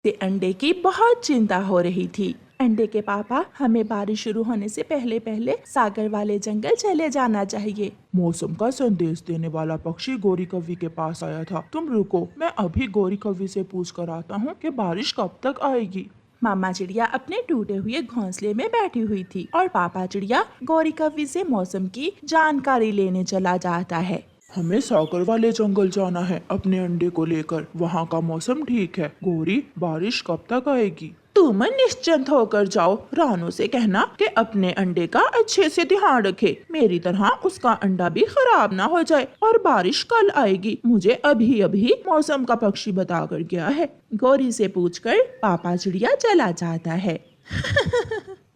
से अंडे की बहुत चिंता हो रही थी। अंडे के पापा, हमें बारिश शुरू होने से पहले पहले सागर वाले जंगल चले जाना चाहिए। मौसम का संदेश देने वाला पक्षी गोरी कौवी के पास आया था। तुम रुको, मैं अभी गोरी कौवी से पूछ कर आता हूँ कि बारिश कब तक आएगी। मामा चिड़िया अपने टूटे हुए घोंसले में बैठी हुई थी और पापा चिड़िया गौरी कौवी से मौसम की जानकारी लेने चला जाता है। हमें सागर वाले जंगल जाना है अपने अंडे को लेकर। वहाँ का मौसम ठीक है। गोरी, बारिश कब तक आएगी? तुम निश्चिंत होकर जाओ। रानू से कहना कि अपने अंडे का अच्छे से ध्यान रखे। मेरी तरह उसका अंडा भी खराब ना हो जाए। और बारिश कल आएगी, मुझे अभी अभी मौसम का पक्षी बता कर गया है। गौरी से पूछकर पापा चिड़िया चला जाता है।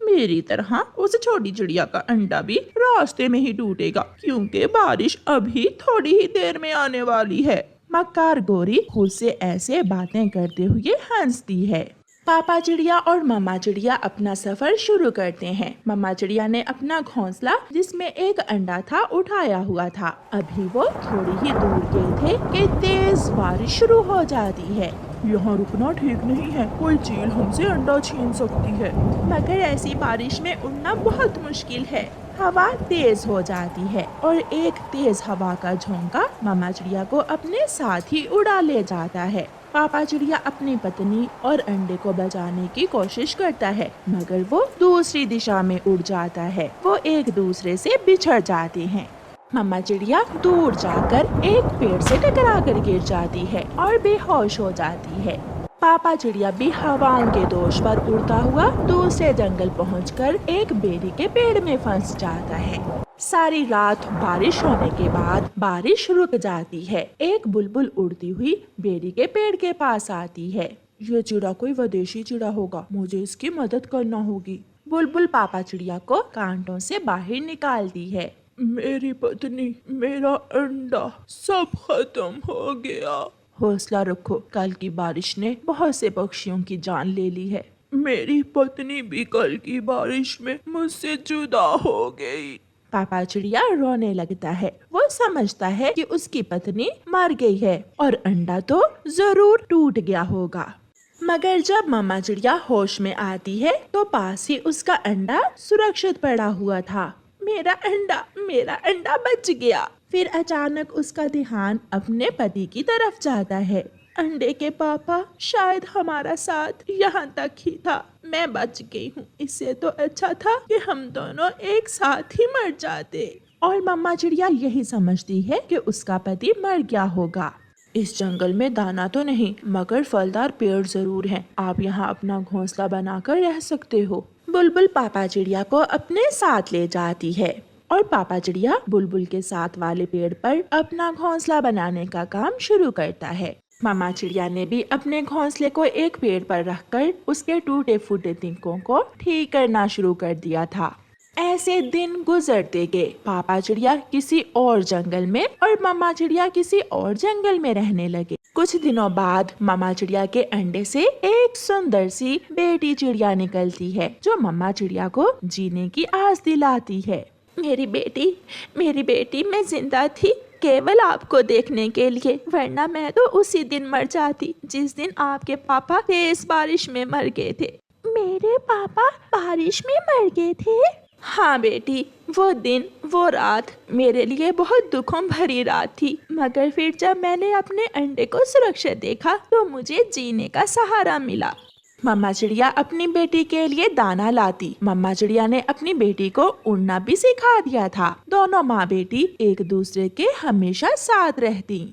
मेरी तरह उस छोटी चिड़िया का अंडा भी रास्ते में ही टूटेगा, क्योंकि बारिश अभी थोड़ी ही देर में आने वाली है। मक्कार गोरी खुद से ऐसे बातें करते हुए हंसती है। पापा चिड़िया और मम्मा चिड़िया अपना सफर शुरू करते हैं। मम्मा चिड़िया ने अपना घोंसला जिसमें एक अंडा था उठाया हुआ था। अभी वो थोड़ी ही दूर गए थे कि तेज बारिश शुरू हो जाती है। यहाँ रुकना ठीक नहीं है, कोई चील हमसे अंडा छीन सकती है। मगर ऐसी बारिश में उड़ना बहुत मुश्किल है। हवा तेज हो जाती है और एक तेज हवा का झोंका मम्मा चिड़िया को अपने साथ ही उड़ा ले जाता है। पापा चिड़िया अपनी पत्नी और अंडे को बचाने की कोशिश करता है, मगर वो दूसरी दिशा में उड़ जाता है। वो एक दूसरे से बिछड़ जाते हैं। मम्मा चिड़िया दूर जाकर एक पेड़ से टकरा कर गिर जाती है और बेहोश हो जाती है। पापा चिड़िया भी हवाओं के दोष पर उड़ता हुआ दूसरे जंगल पहुंचकर एक बेरी के पेड़ में फंस जाता है। सारी रात बारिश होने के बाद बारिश रुक जाती है। एक बुलबुल उड़ती हुई बेरी के पेड़ के पास आती है। ये चिड़ा कोई विदेशी चिड़ा होगा, मुझे इसकी मदद करना होगी। बुलबुल पापा चिड़िया को कांटों से बाहर निकालती है। मेरी पत्नी, मेरा अंडा, सब खत्म हो गया। हौसला रखो, कल की बारिश ने बहुत से पक्षियों की जान ले ली है। मेरी पत्नी भी कल की बारिश में मुझसे जुदा हो गई। पापा चिड़िया रोने लगता है। वो समझता है कि उसकी पत्नी मर गई है और अंडा तो जरूर टूट गया होगा। मगर जब मम्मा चिड़िया होश में आती है तो पास ही उसका अंडा सुरक्षित पड़ा हुआ था। मेरा अंडा बच गया। फिर अचानक उसका ध्यान अपने पति की तरफ जाता है। अंडे के पापा, शायद हमारा साथ यहाँ तक ही था। मैं बच गई हूँ। इससे तो अच्छा था कि हम दोनों एक साथ ही मर जाते। और मम्मा चिड़िया यही समझती है कि उसका पति मर गया होगा। इस जंगल में दाना तो नहीं, मगर फलदार पेड़ जरूर हैं। आप यहाँ अपना घोंसला बनाकर रह सकते हो। बुलबुल पापा चिड़िया को अपने साथ ले जाती है और पापा चिड़िया बुलबुल के साथ वाले पेड़ पर अपना घोंसला बनाने का काम शुरू करता है। मामा चिड़िया ने भी अपने घोंसले को एक पेड़ पर रखकर उसके टूटे फूटे तिनकों को ठीक करना शुरू कर दिया था। ऐसे दिन गुजरते गए। पापा चिड़िया किसी और जंगल में और मामा चिड़िया किसी और जंगल में रहने लगे। कुछ दिनों बाद मामा चिड़िया के अंडे से एक सुंदर सी बेटी चिड़िया निकलती है, जो मामा चिड़िया को जीने की आस दिलाती है। मेरी बेटी, मैं जिंदा थी केवल आपको देखने के लिए, वरना मैं तो उसी दिन मर जाती जिस दिन आपके पापा तेज बारिश में मर गए थे। मेरे पापा बारिश में मर गए थे? हाँ बेटी, वो दिन वो रात मेरे लिए बहुत दुखों भरी रात थी, मगर फिर जब मैंने अपने अंडे को सुरक्षित देखा तो मुझे जीने का सहारा मिला। मम्मा चिड़िया अपनी बेटी के लिए दाना लाती। मम्मा चिड़िया ने अपनी बेटी को उड़ना भी सिखा दिया था। दोनों माँ बेटी एक दूसरे के हमेशा साथ रहती।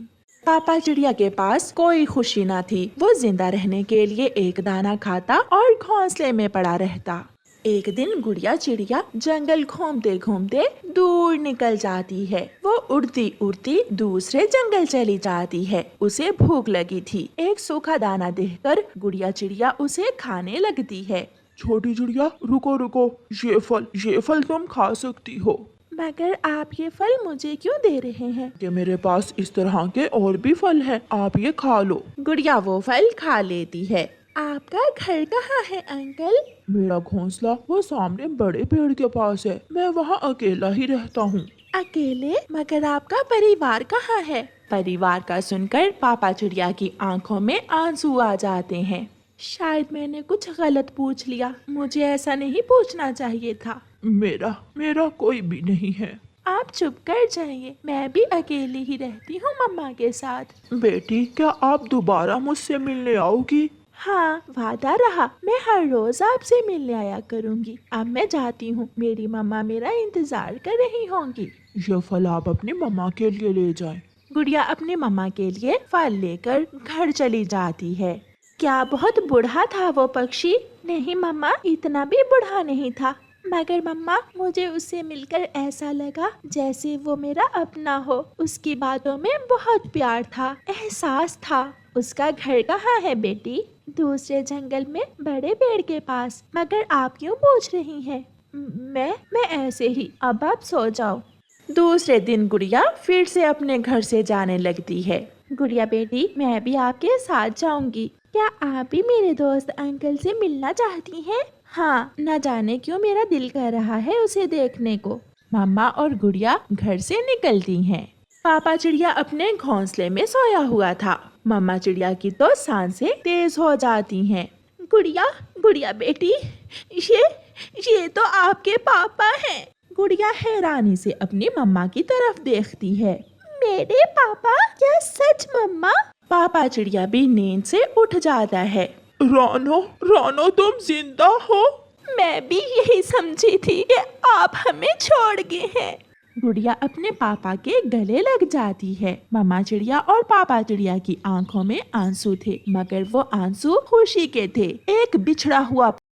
पापा चिड़िया के पास कोई खुशी न थी। वो जिंदा रहने के लिए एक दाना खाता और घोंसले में पड़ा रहता। एक दिन गुड़िया चिड़िया जंगल घूमते घूमते दूर निकल जाती है। वो उड़ती उड़ती दूसरे जंगल चली जाती है। उसे भूख लगी थी। एक सूखा दाना देखकर गुड़िया चिड़िया उसे खाने लगती है। छोटी चिड़िया, रुको रुको, ये फल तुम खा सकती हो। मगर आप ये फल मुझे क्यों दे रहे हैं? कि मेरे पास इस तरह के और भी फल हैं, आप ये खा लो। गुड़िया वो फल खा लेती है। आपका घर कहाँ है अंकल? मेरा घोंसला वो सामने बड़े पेड़ के पास है। मैं वहाँ अकेला ही रहता हूँ। अकेले? मगर आपका परिवार कहाँ है? परिवार का सुनकर पापा चिड़िया की आंखों में आंसू आ जाते हैं। शायद मैंने कुछ गलत पूछ लिया, मुझे ऐसा नहीं पूछना चाहिए था। मेरा मेरा कोई भी नहीं है। आप चुप कर जाइए, मैं भी अकेली ही रहती हूँ मम्मा के साथ। बेटी, क्या आप दोबारा मुझसे मिलने आओगी? हाँ, वादा रहा, मैं हर रोज आपसे मिलने आया करूँगी। अब मैं जाती हूँ, मेरी मम्मा मेरा इंतजार कर रही होंगी। ये फल आप अपनी मम्मा के लिए ले जाएं। गुड़िया अपनी मम्मा के लिए फल लेकर घर चली जाती है। क्या बहुत बूढ़ा था वो पक्षी? नहीं मम्मा, इतना भी बूढ़ा नहीं था, मगर मम्मा मुझे उससे मिलकर ऐसा लगा जैसे वो मेरा अपना हो। उसकी बातों में बहुत प्यार था, एहसास था। उसका घर कहाँ है बेटी? दूसरे जंगल में बड़े पेड़ के पास। मगर आप क्यों पूछ रही हैं? मैं ऐसे ही। अब आप सो जाओ। दूसरे दिन गुड़िया फिर से अपने घर से जाने लगती है। गुड़िया बेटी, मैं भी आपके साथ जाऊंगी। क्या आप भी मेरे दोस्त अंकल से मिलना चाहती हैं? हाँ, न जाने क्यों मेरा दिल कर रहा है उसे देखने को। मम्मा और गुड़िया घर से निकलती हैं। पापा चिड़िया अपने घोंसले में सोया हुआ था। मम्मा चिड़िया की तो सांसें तेज हो जाती हैं। गुड़िया, गुड़िया बेटी, ये तो आपके पापा हैं। गुड़िया हैरानी से अपनी मम्मा की तरफ देखती है। मेरे पापा? क्या सच मम्मा? पापा चिड़िया भी नींद से उठ जाता है। रानो, रानो, तुम जिंदा हो? मैं भी यही समझी थी कि आप हमें छोड़ गए हैं। गुड़िया अपने पापा के गले लग जाती है। मम्मा चिड़िया और पापा चिड़िया की आंखों में आंसू थे, मगर वो आंसू खुशी के थे। एक बिछड़ा हुआ